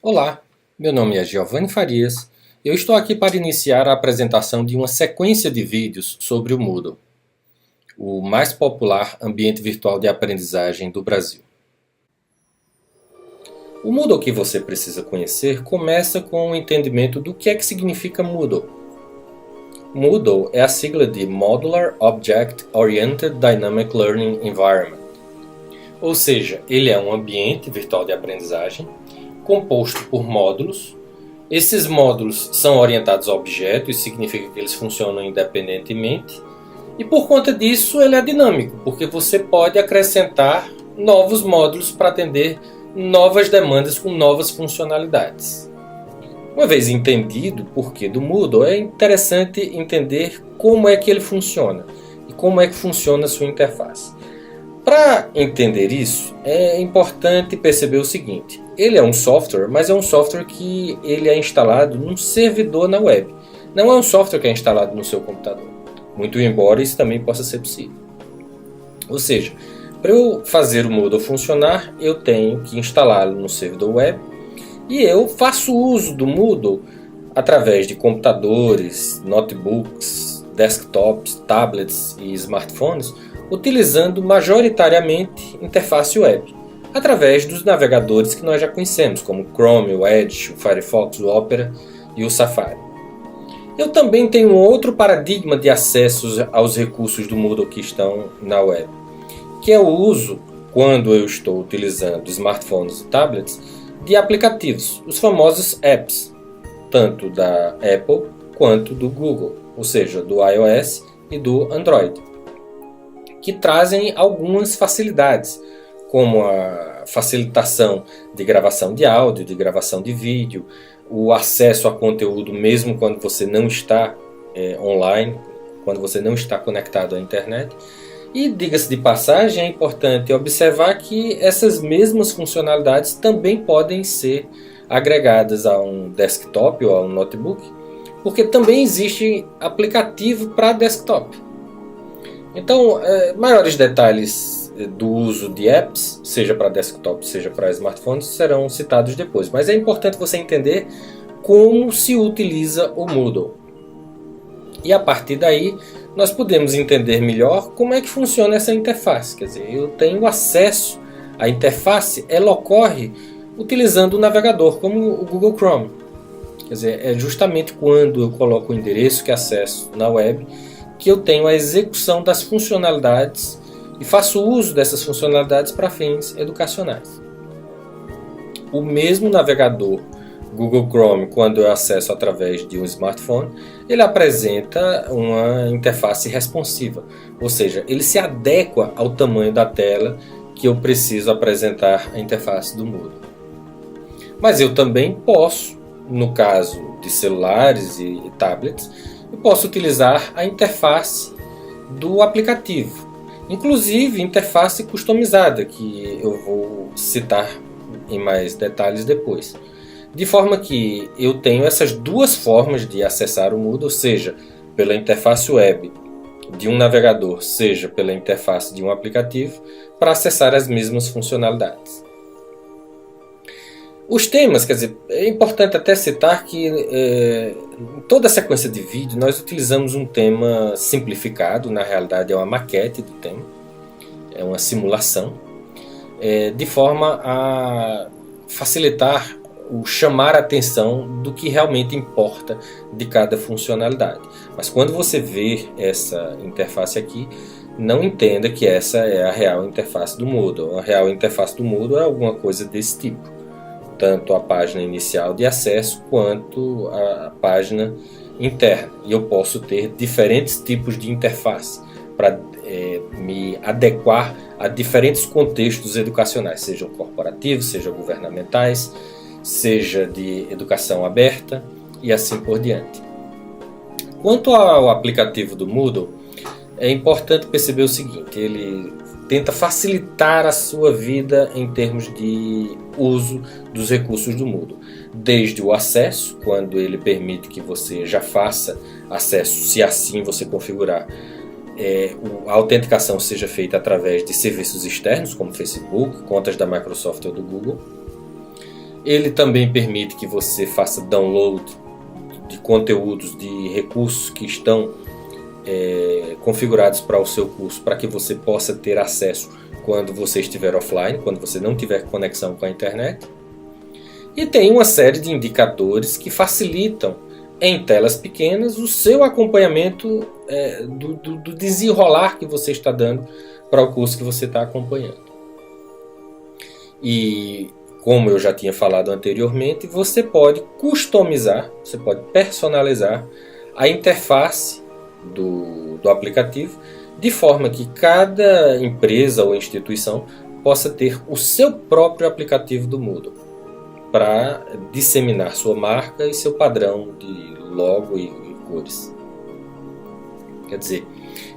Olá, meu nome é Giovanni Farias. Eu estou aqui para iniciar a apresentação de uma sequência de vídeos sobre o Moodle, o mais popular ambiente virtual de aprendizagem do Brasil. O Moodle que você precisa conhecer começa com o entendimento do que significa Moodle. Moodle é a sigla de Modular Object Oriented Dynamic Learning Environment, ou seja, ele é um ambiente virtual de aprendizagem composto por módulos. Esses módulos são orientados a objetos, isso significa que eles funcionam independentemente. E por conta disso ele é dinâmico, porque você pode acrescentar novos módulos para atender novas demandas com novas funcionalidades. Uma vez entendido o porquê do Moodle, é interessante entender como é que ele funciona e como é que funciona a sua interface. Para entender isso, é importante perceber o seguinte: ele é um software, mas é um software que ele é instalado num servidor na web. Não é um software que é instalado no seu computador, muito embora isso também possa ser possível. Ou seja, para eu fazer o Moodle funcionar, eu tenho que instalá-lo no servidor web e eu faço uso do Moodle através de computadores, notebooks, desktops, tablets e smartphones, utilizando majoritariamente interface web, através dos navegadores que nós já conhecemos, como o Chrome, o Edge, o Firefox, o Opera e o Safari. Eu também tenho outro paradigma de acesso aos recursos do Moodle que estão na web, que é o uso, quando eu estou utilizando smartphones e tablets, de aplicativos, os famosos apps, tanto da Apple quanto do Google, ou seja, do iOS e do Android, que trazem algumas facilidades, como a facilitação de gravação de áudio, de gravação de vídeo, o acesso a conteúdo mesmo quando você não está online, quando você não está conectado à internet. E, diga-se de passagem, é importante observar que essas mesmas funcionalidades também podem ser agregadas a um desktop ou a um notebook, porque também existe aplicativo para desktop. Então, maiores detalhes do uso de apps, seja para desktop, seja para smartphones, serão citados depois. Mas é importante você entender como se utiliza o Moodle. E a partir daí, nós podemos entender melhor como é que funciona essa interface. Quer dizer, eu tenho acesso à interface, ela ocorre utilizando o navegador, como o Google Chrome. Quer dizer, é justamente quando eu coloco o endereço que acesso na web que eu tenho a execução das funcionalidades e faço uso dessas funcionalidades para fins educacionais. O mesmo navegador Google Chrome, quando eu acesso através de um smartphone, ele apresenta uma interface responsiva, ou seja, ele se adequa ao tamanho da tela que eu preciso apresentar a interface do Moodle. Mas eu também posso, no caso de celulares e tablets, eu posso utilizar a interface do aplicativo, inclusive interface customizada, que eu vou citar em mais detalhes depois. De forma que eu tenho essas duas formas de acessar o Moodle, seja pela interface web de um navegador, seja pela interface de um aplicativo, para acessar as mesmas funcionalidades. Os temas, quer dizer, é importante até citar que em toda a sequência de vídeo nós utilizamos um tema simplificado, na realidade é uma maquete do tema, é uma simulação, de forma a facilitar o chamar a atenção do que realmente importa de cada funcionalidade. Mas quando você vê essa interface aqui, não entenda que essa é a real interface do Moodle. A real interface do Moodle é alguma coisa desse tipo, tanto a página inicial de acesso quanto a página interna. E eu posso ter diferentes tipos de interface para me adequar a diferentes contextos educacionais, sejam corporativos, sejam governamentais, seja de educação aberta e assim por diante. Quanto ao aplicativo do Moodle, é importante perceber o seguinte: ele tenta facilitar a sua vida em termos de uso dos recursos do Moodle. Desde o acesso, quando ele permite que você já faça acesso, se assim você configurar, a autenticação seja feita através de serviços externos, como Facebook, contas da Microsoft ou do Google. Ele também permite que você faça download de conteúdos, de recursos que estão configurados para o seu curso, para que você possa ter acesso quando você estiver offline, quando você não tiver conexão com a internet. E tem uma série de indicadores que facilitam em telas pequenas o seu acompanhamento do desenrolar que você está dando para o curso que você está acompanhando. E como eu já tinha falado anteriormente, você pode customizar, você pode personalizar a interface do aplicativo, de forma que cada empresa ou instituição possa ter o seu próprio aplicativo do Moodle para disseminar sua marca e seu padrão de logo e cores. Quer dizer,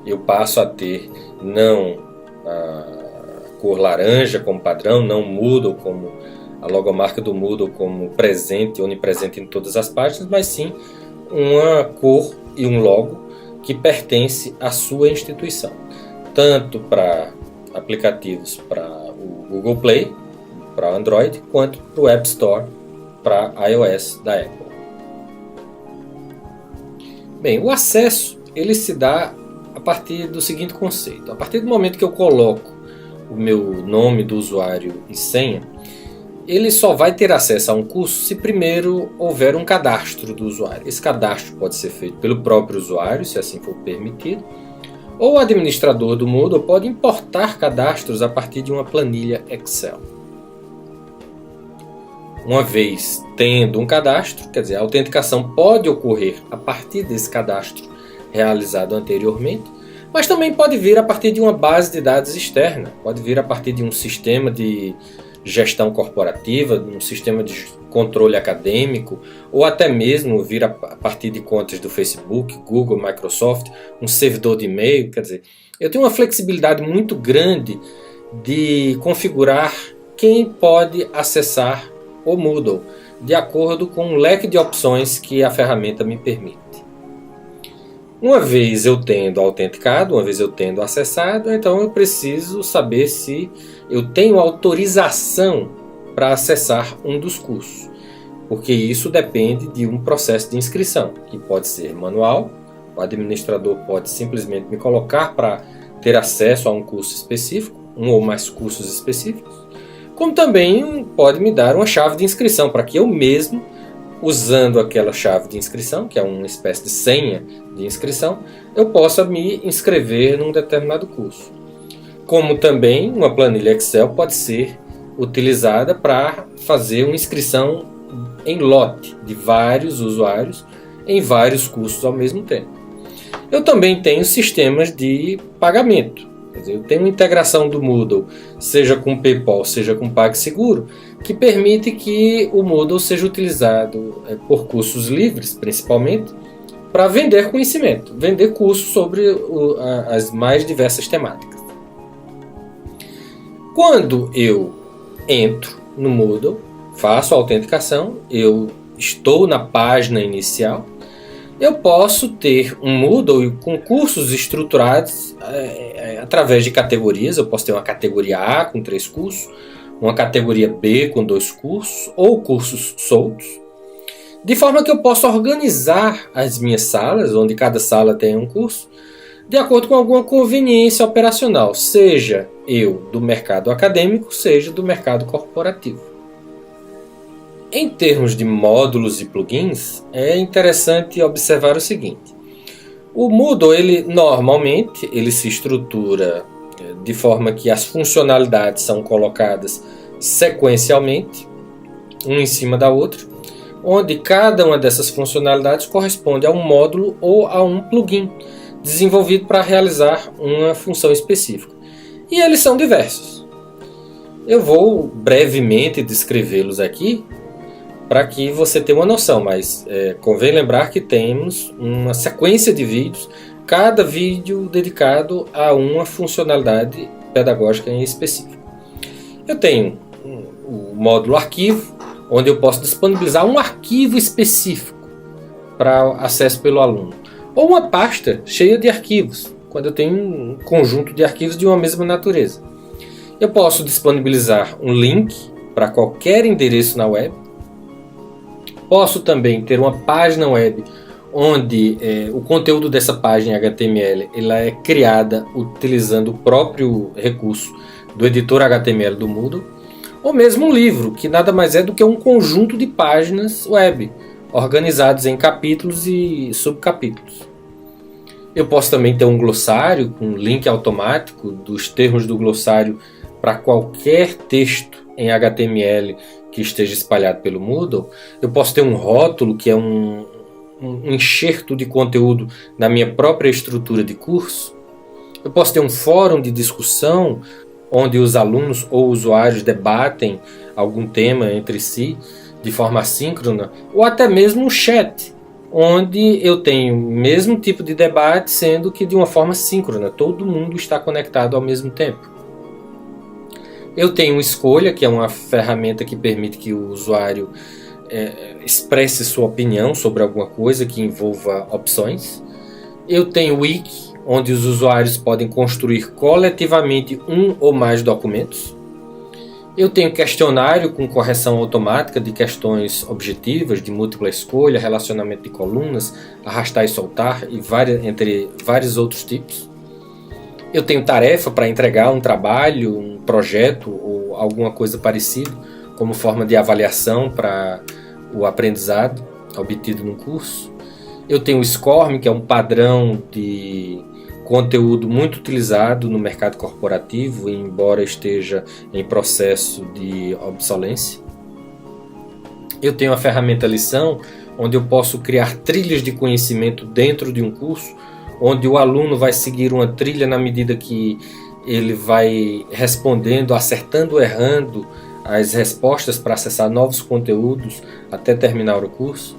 eu passo a ter não a cor laranja como padrão, não Moodle como a logomarca do Moodle como presente, onipresente em todas as páginas, mas sim uma cor e um logo que pertence à sua instituição, tanto para aplicativos para o Google Play, para Android, quanto para o App Store, para iOS da Apple. Bem, o acesso ele se dá a partir do seguinte conceito. A partir do momento que eu coloco o meu nome do usuário e senha, ele só vai ter acesso a um curso se primeiro houver um cadastro do usuário. Esse cadastro pode ser feito pelo próprio usuário, se assim for permitido, ou o administrador do Moodle pode importar cadastros a partir de uma planilha Excel. Uma vez tendo um cadastro, quer dizer, a autenticação pode ocorrer a partir desse cadastro realizado anteriormente, mas também pode vir a partir de uma base de dados externa, pode vir a partir de um sistema de gestão corporativa, um sistema de controle acadêmico, ou até mesmo vir a partir de contas do Facebook, Google, Microsoft, um servidor de e-mail. Quer dizer, eu tenho uma flexibilidade muito grande de configurar quem pode acessar o Moodle, de acordo com o leque de opções que a ferramenta me permite. Uma vez eu tendo autenticado, uma vez eu tendo acessado, então eu preciso saber se eu tenho autorização para acessar um dos cursos, porque isso depende de um processo de inscrição, que pode ser manual, o administrador pode simplesmente me colocar para ter acesso a um curso específico, um ou mais cursos específicos, como também pode me dar uma chave de inscrição para que eu mesmo, usando aquela chave de inscrição, que é uma espécie de senha de inscrição, eu possa me inscrever num determinado curso. Como também uma planilha Excel pode ser utilizada para fazer uma inscrição em lote de vários usuários em vários cursos ao mesmo tempo. Eu também tenho sistemas de pagamento. Quer dizer, eu tenho uma integração do Moodle, seja com PayPal, seja com PagSeguro, que permite que o Moodle seja utilizado por cursos livres, principalmente, para vender conhecimento, vender cursos sobre as mais diversas temáticas. Quando eu entro no Moodle, faço a autenticação, eu estou na página inicial, eu posso ter um Moodle com cursos estruturados através de categorias. Eu posso ter uma categoria A com 3 cursos, uma categoria B com 2 cursos, ou cursos soltos, de forma que eu possa organizar as minhas salas, onde cada sala tem um curso, de acordo com alguma conveniência operacional, seja eu do mercado acadêmico, seja do mercado corporativo. Em termos de módulos e plugins, é interessante observar o seguinte. O Moodle, normalmente, se estrutura de forma que as funcionalidades são colocadas sequencialmente, uma em cima da outra, onde cada uma dessas funcionalidades corresponde a um módulo ou a um plugin desenvolvido para realizar uma função específica. E eles são diversos. Eu vou brevemente descrevê-los aqui, para que você tenha uma noção, mas convém lembrar que temos uma sequência de vídeos, cada vídeo dedicado a uma funcionalidade pedagógica em específico. Eu tenho o módulo arquivo, onde eu posso disponibilizar um arquivo específico para acesso pelo aluno, ou uma pasta cheia de arquivos, quando eu tenho um conjunto de arquivos de uma mesma natureza. Eu posso disponibilizar um link para qualquer endereço na web. Posso também ter uma página web onde o conteúdo dessa página em HTML ela é criada utilizando o próprio recurso do editor HTML do Moodle, ou mesmo um livro, que nada mais é do que um conjunto de páginas web, organizados em capítulos e subcapítulos. Eu posso também ter um glossário com link automático dos termos do glossário para qualquer texto em HTML que esteja espalhado pelo Moodle. Eu posso ter um rótulo, que é um enxerto de conteúdo na minha própria estrutura de curso. Eu posso ter um fórum de discussão, onde os alunos ou usuários debatem algum tema entre si de forma assíncrona, ou até mesmo um chat, onde eu tenho o mesmo tipo de debate, sendo que de uma forma síncrona. Todo mundo está conectado ao mesmo tempo. Eu tenho o Escolha, que é uma ferramenta que permite que o usuário expresse sua opinião sobre alguma coisa que envolva opções. Eu tenho o Wiki, onde os usuários podem construir coletivamente um ou mais documentos. Eu tenho questionário com correção automática de questões objetivas, de múltipla escolha, relacionamento de colunas, arrastar e soltar, entre vários outros tipos. Eu tenho tarefa para entregar um trabalho, um projeto ou alguma coisa parecida, como forma de avaliação para o aprendizado obtido no curso. Eu tenho o SCORM, que é um padrão de conteúdo muito utilizado no mercado corporativo, embora esteja em processo de obsolescência. Eu tenho a ferramenta Lição, onde eu posso criar trilhas de conhecimento dentro de um curso, onde o aluno vai seguir uma trilha na medida que ele vai respondendo, acertando ou errando as respostas para acessar novos conteúdos até terminar o curso.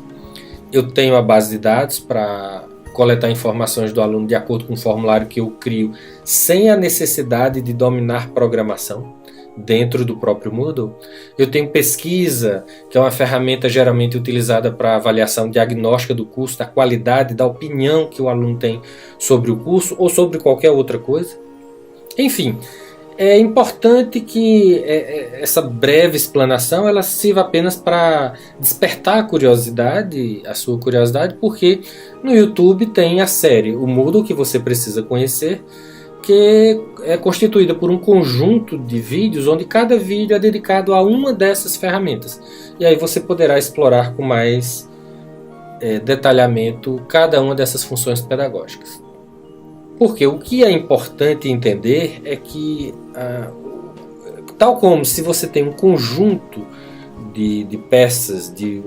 Eu tenho a base de dados para coletar informações do aluno de acordo com o formulário que eu crio, sem a necessidade de dominar programação dentro do próprio Moodle. Eu tenho pesquisa, que é uma ferramenta geralmente utilizada para avaliação diagnóstica do curso, da qualidade, da opinião que o aluno tem sobre o curso ou sobre qualquer outra coisa. Enfim, é importante que essa breve explanação ela sirva apenas para despertar a sua curiosidade, porque no YouTube tem a série O Moodle que você precisa conhecer, que é constituída por um conjunto de vídeos onde cada vídeo é dedicado a uma dessas ferramentas. E aí você poderá explorar com mais detalhamento cada uma dessas funções pedagógicas. Porque o que é importante entender é que, tal como se você tem um conjunto de peças de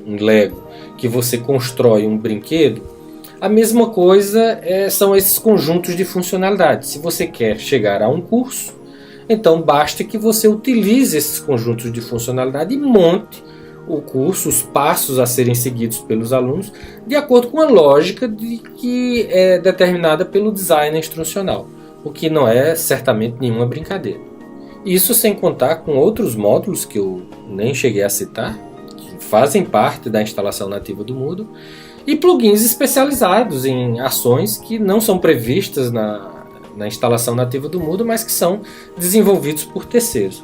um Lego que você constrói um brinquedo, a mesma coisa são esses conjuntos de funcionalidades. Se você quer chegar a um curso, então basta que você utilize esses conjuntos de funcionalidade e monte o curso, os passos a serem seguidos pelos alunos, de acordo com a lógica que é determinada pelo design instrucional, o que não é certamente nenhuma brincadeira. Isso sem contar com outros módulos que eu nem cheguei a citar, que fazem parte da instalação nativa do Moodle, e plugins especializados em ações que não são previstas na instalação nativa do Moodle, mas que são desenvolvidos por terceiros.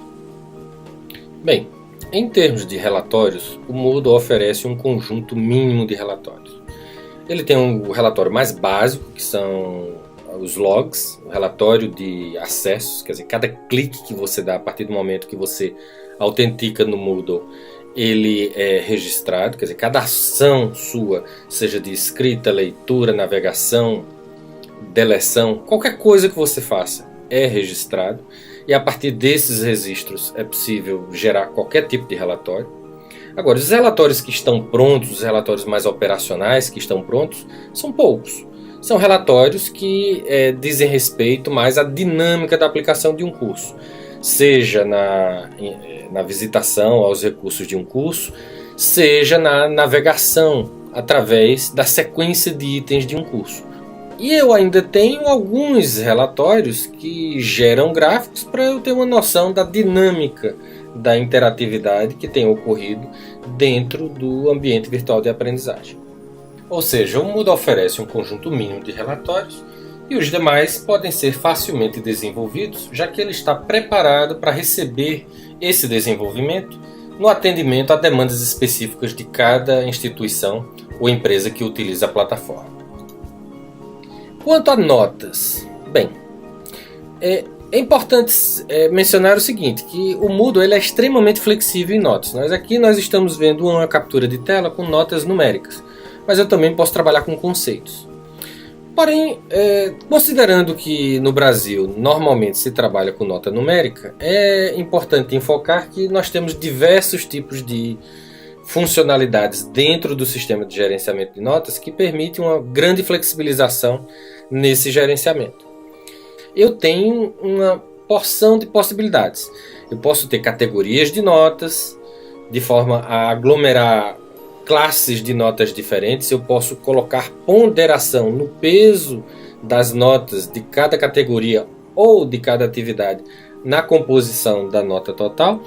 Bem, em termos de relatórios, o Moodle oferece um conjunto mínimo de relatórios. Ele tem um relatório mais básico, que são os logs, o relatório de acessos, quer dizer, cada clique que você dá a partir do momento que você autentica no Moodle, ele é registrado, quer dizer, cada ação sua, seja de escrita, leitura, navegação, deleção, qualquer coisa que você faça é registrado, e a partir desses registros é possível gerar qualquer tipo de relatório. Agora, os relatórios que estão prontos, os relatórios mais operacionais que estão prontos, são poucos. São relatórios que dizem respeito mais à dinâmica da aplicação de um curso, seja na visitação aos recursos de um curso, seja na navegação através da sequência de itens de um curso. E eu ainda tenho alguns relatórios que geram gráficos para eu ter uma noção da dinâmica da interatividade que tem ocorrido dentro do ambiente virtual de aprendizagem. Ou seja, o Moodle oferece um conjunto mínimo de relatórios E os demais podem ser facilmente desenvolvidos, já que ele está preparado para receber esse desenvolvimento no atendimento a demandas específicas de cada instituição ou empresa que utiliza a plataforma. Quanto a notas, bem, é importante mencionar o seguinte, que o Moodle ele é extremamente flexível em notas. Nós estamos vendo uma captura de tela com notas numéricas, mas eu também posso trabalhar com conceitos. Porém, considerando que no Brasil normalmente se trabalha com nota numérica, é importante enfocar que nós temos diversos tipos de funcionalidades dentro do sistema de gerenciamento de notas que permitem uma grande flexibilização nesse gerenciamento. Eu tenho uma porção de possibilidades. Eu posso ter categorias de notas, de forma a aglomerar classes de notas diferentes. Eu posso colocar ponderação no peso das notas de cada categoria ou de cada atividade na composição da nota total.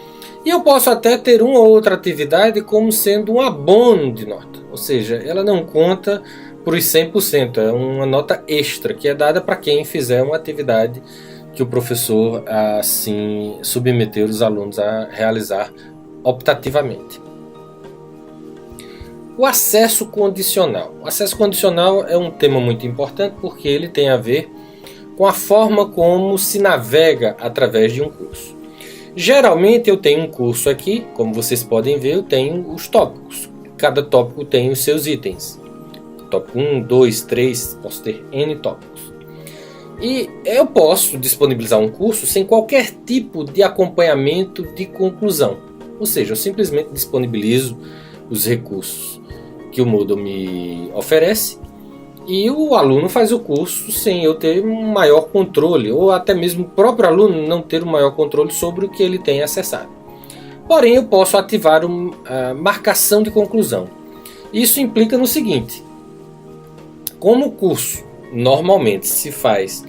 E eu posso até ter uma ou outra atividade como sendo um abono de nota. Ou seja, ela não conta para os 100%, é uma nota extra que é dada para quem fizer uma atividade que o professor assim submeter os alunos a realizar optativamente. O acesso condicional. O acesso condicional é um tema muito importante porque ele tem a ver com a forma como se navega através de um curso. Geralmente eu tenho um curso aqui, como vocês podem ver, eu tenho os tópicos. Cada tópico tem os seus itens. Tópico 1, 2, 3, posso ter N tópicos. E eu posso disponibilizar um curso sem qualquer tipo de acompanhamento de conclusão. Ou seja, eu simplesmente disponibilizo os recursos que o Moodle me oferece e o aluno faz o curso sem eu ter um maior controle, ou até mesmo o próprio aluno não ter um maior controle sobre o que ele tem acessado. Porém, eu posso ativar a marcação de conclusão. Isso implica no seguinte: como o curso normalmente se faz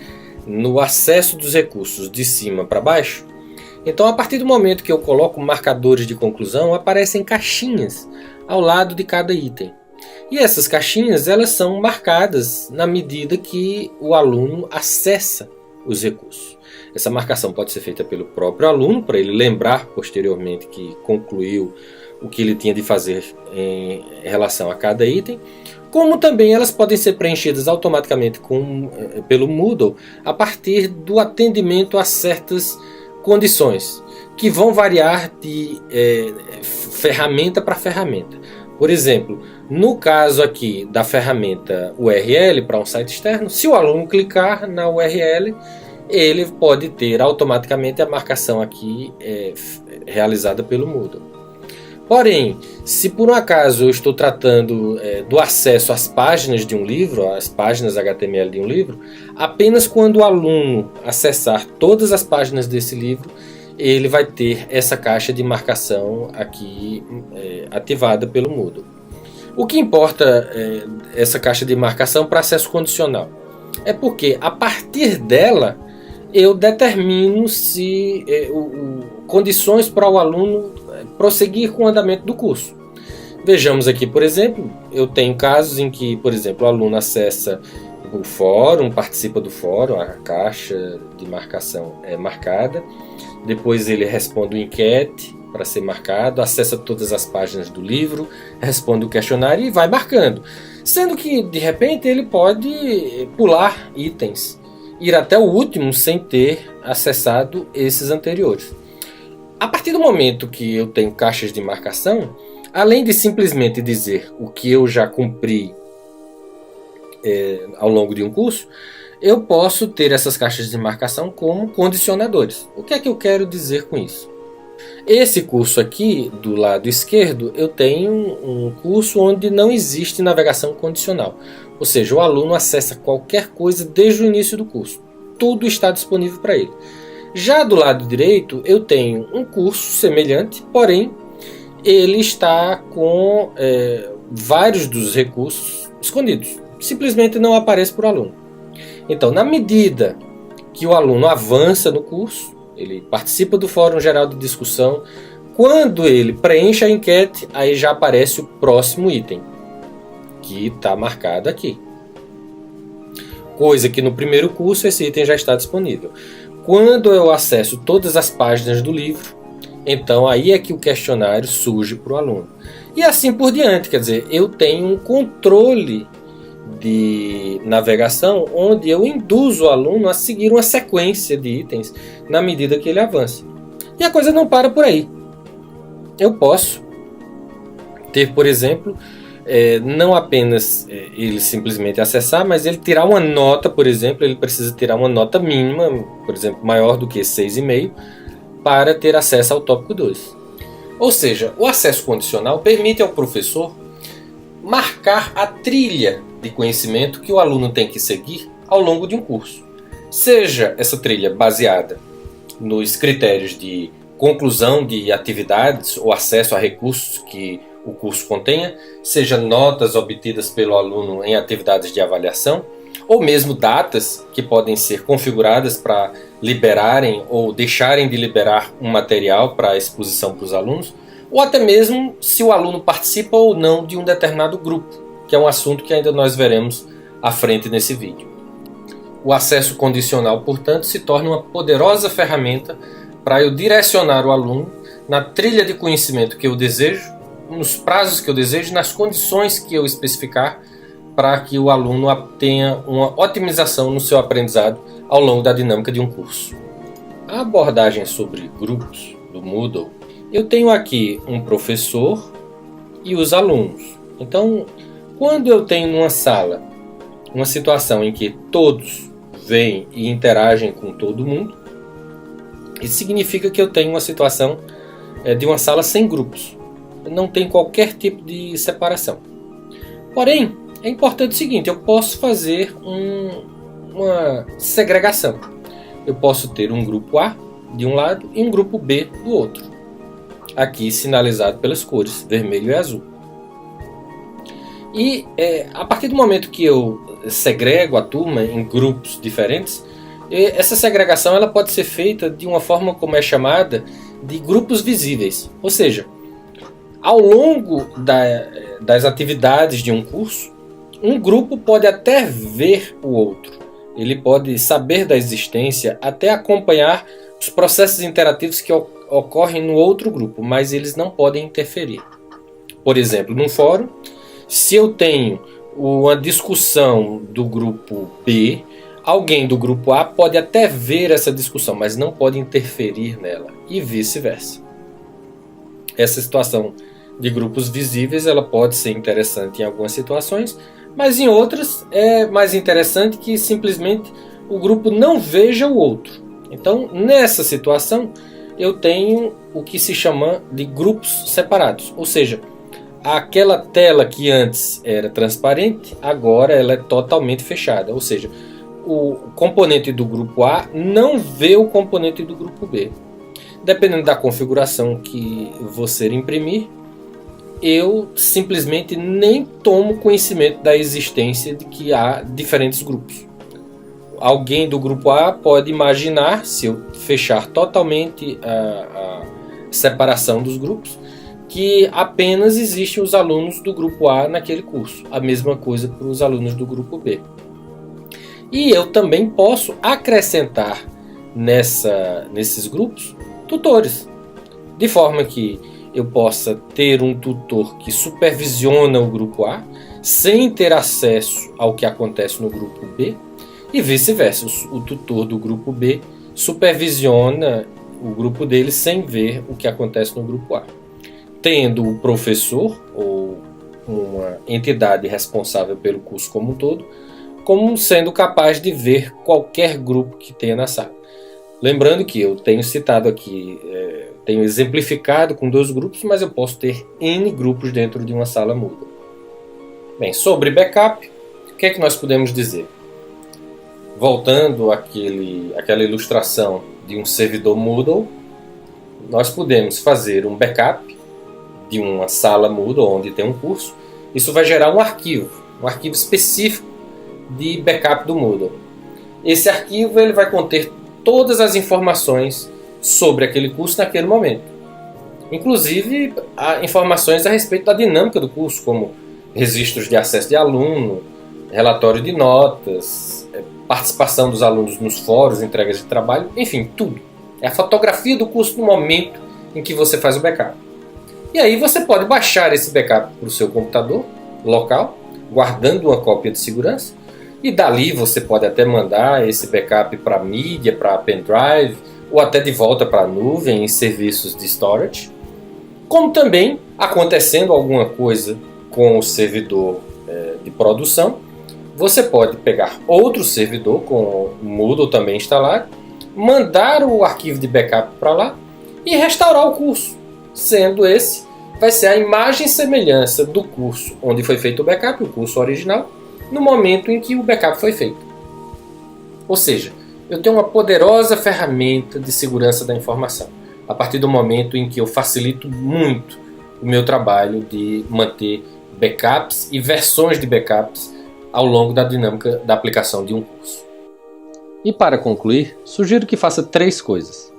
no acesso dos recursos de cima para baixo, então a partir do momento que eu coloco marcadores de conclusão, aparecem caixinhas ao lado de cada item. E essas caixinhas elas são marcadas na medida que o aluno acessa os recursos. Essa marcação pode ser feita pelo próprio aluno, para ele lembrar posteriormente que concluiu o que ele tinha de fazer em relação a cada item, como também elas podem ser preenchidas automaticamente pelo Moodle a partir do atendimento a certas condições, que vão variar de ferramenta para ferramenta. Por exemplo, no caso aqui da ferramenta URL para um site externo, se o aluno clicar na URL, ele pode ter automaticamente a marcação aqui realizada pelo Moodle. Porém, se por um acaso eu estou tratando do acesso às páginas de um livro, às páginas HTML de um livro, apenas quando o aluno acessar todas as páginas desse livro, ele vai ter essa caixa de marcação aqui ativada pelo Moodle. O que importa essa caixa de marcação para acesso condicional é porque a partir dela eu determino se condições para o aluno prosseguir com o andamento do curso. Vejamos aqui, por exemplo, eu tenho casos em que, por exemplo, o aluno acessa o fórum, participa do fórum, a caixa de marcação é marcada, depois ele responde o enquete para ser marcado, acessa todas as páginas do livro, responde o questionário e vai marcando. Sendo que, de repente, ele pode pular itens, ir até o último sem ter acessado esses anteriores. A partir do momento que eu tenho caixas de marcação, além de simplesmente dizer o que eu já cumpri ao longo de um curso, eu posso ter essas caixas de marcação como condicionadores. O que é que eu quero dizer com isso? Esse curso aqui, do lado esquerdo, eu tenho um curso onde não existe navegação condicional. Ou seja, o aluno acessa qualquer coisa desde o início do curso. Tudo está disponível para ele. Já do lado direito, eu tenho um curso semelhante, porém, ele está com vários dos recursos escondidos. Simplesmente não aparece para o aluno. Então, na medida que o aluno avança no curso, ele participa do fórum geral de discussão, quando ele preenche a enquete, aí já aparece o próximo item, que está marcado aqui. coisa que no primeiro curso esse item já está disponível. Quando eu acesso todas as páginas do livro, então aí é que o questionário surge para o aluno. E assim por diante, quer dizer, eu tenho um controle de navegação onde eu induzo o aluno a seguir uma sequência de itens na medida que ele avança. E a coisa não para por aí. Eu posso ter, por exemplo, não apenas ele simplesmente acessar, mas ele tirar uma nota, por exemplo, ele precisa tirar uma nota mínima, por exemplo, maior do que 6,5, para ter acesso ao tópico 2. Ou seja, o acesso condicional permite ao professor marcar a trilha de conhecimento que o aluno tem que seguir ao longo de um curso. Seja essa trilha baseada nos critérios de conclusão de atividades ou acesso a recursos que o curso contenha, seja notas obtidas pelo aluno em atividades de avaliação, ou mesmo datas que podem ser configuradas para liberarem ou deixarem de liberar um material para exposição para os alunos, ou até mesmo se o aluno participa ou não de um determinado grupo, que é um assunto que ainda nós veremos à frente nesse vídeo. O acesso condicional, portanto, se torna uma poderosa ferramenta para eu direcionar o aluno na trilha de conhecimento que eu desejo, nos prazos que eu desejo, nas condições que eu especificar, para que o aluno tenha uma otimização no seu aprendizado ao longo da dinâmica de um curso. A abordagem sobre grupos do Moodle, eu tenho aqui um professor e os alunos. Então, quando eu tenho numa sala uma situação em que todos vêm e interagem com todo mundo, isso significa que eu tenho uma situação de uma sala sem grupos. Não tem qualquer tipo de separação. Porém, é importante o seguinte, eu posso fazer uma segregação. Eu posso ter um grupo A de um lado e um grupo B do outro. Aqui sinalizado pelas cores vermelho e azul. E a partir do momento que eu segrego a turma em grupos diferentes, essa segregação ela pode ser feita de uma forma como é chamada de grupos visíveis. Ou seja, ao longo das atividades de um curso, um grupo pode até ver o outro. Ele pode saber da existência, até acompanhar os processos interativos que ocorrem no outro grupo, mas eles não podem interferir. Por exemplo, num fórum, se eu tenho uma discussão do grupo B, alguém do grupo A pode até ver essa discussão, mas não pode interferir nela, e vice-versa. Essa situação de grupos visíveis ela pode ser interessante em algumas situações, mas em outras é mais interessante que simplesmente o grupo não veja o outro. Então, nessa situação, eu tenho o que se chama de grupos separados, ou seja, aquela tela que antes era transparente, agora ela é totalmente fechada, ou seja, o componente do grupo A não vê o componente do grupo B. Dependendo da configuração que você imprimir, eu simplesmente nem tomo conhecimento da existência de que há diferentes grupos. Alguém do grupo A pode imaginar, se eu fechar totalmente a separação dos grupos, que apenas existem os alunos do grupo A naquele curso. A mesma coisa para os alunos do grupo B. E eu também posso acrescentar nesses grupos tutores, de forma que eu possa ter um tutor que supervisiona o grupo A sem ter acesso ao que acontece no grupo B e vice-versa. O tutor do grupo B supervisiona o grupo dele sem ver o que acontece no grupo A. Tendo o professor ou uma entidade responsável pelo curso como um todo, como sendo capaz de ver qualquer grupo que tenha na sala. Lembrando que eu tenho citado aqui, tenho exemplificado com 2 grupos, mas eu posso ter N grupos dentro de uma sala Moodle. Bem, sobre backup, o que é que nós podemos dizer? Voltando àquela ilustração de um servidor Moodle, nós podemos fazer um backup de uma sala Moodle onde tem um curso. Isso vai gerar um arquivo específico de backup do Moodle. Esse arquivo ele vai conter todas as informações sobre aquele curso naquele momento. Inclusive, informações a respeito da dinâmica do curso, como registros de acesso de aluno, relatório de notas, participação dos alunos nos fóruns, entregas de trabalho, enfim, tudo. É a fotografia do curso no momento em que você faz o backup. E aí você pode baixar esse backup para o seu computador local, guardando uma cópia de segurança, e dali você pode até mandar esse backup para mídia, para pendrive, ou até de volta para a nuvem em serviços de storage. Como também, acontecendo alguma coisa com o servidor de produção, você pode pegar outro servidor com o Moodle também instalado, mandar o arquivo de backup para lá e restaurar o curso, sendo esse vai ser a imagem e semelhança do curso onde foi feito o backup, o curso original, no momento em que o backup foi feito. Ou seja, eu tenho uma poderosa ferramenta de segurança da informação, a partir do momento em que eu facilito muito o meu trabalho de manter backups e versões de backups ao longo da dinâmica da aplicação de um curso. E para concluir, sugiro que faça 3 coisas.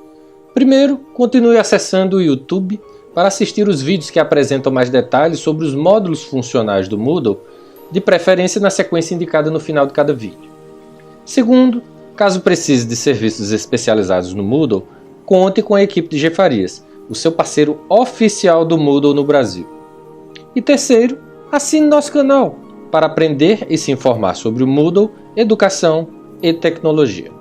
Primeiro, continue acessando o YouTube para assistir os vídeos que apresentam mais detalhes sobre os módulos funcionais do Moodle, de preferência na sequência indicada no final de cada vídeo. Segundo, caso precise de serviços especializados no Moodle, conte com a equipe de G. Farias, o seu parceiro oficial do Moodle no Brasil. E terceiro, assine nosso canal para aprender e se informar sobre o Moodle, educação e tecnologia.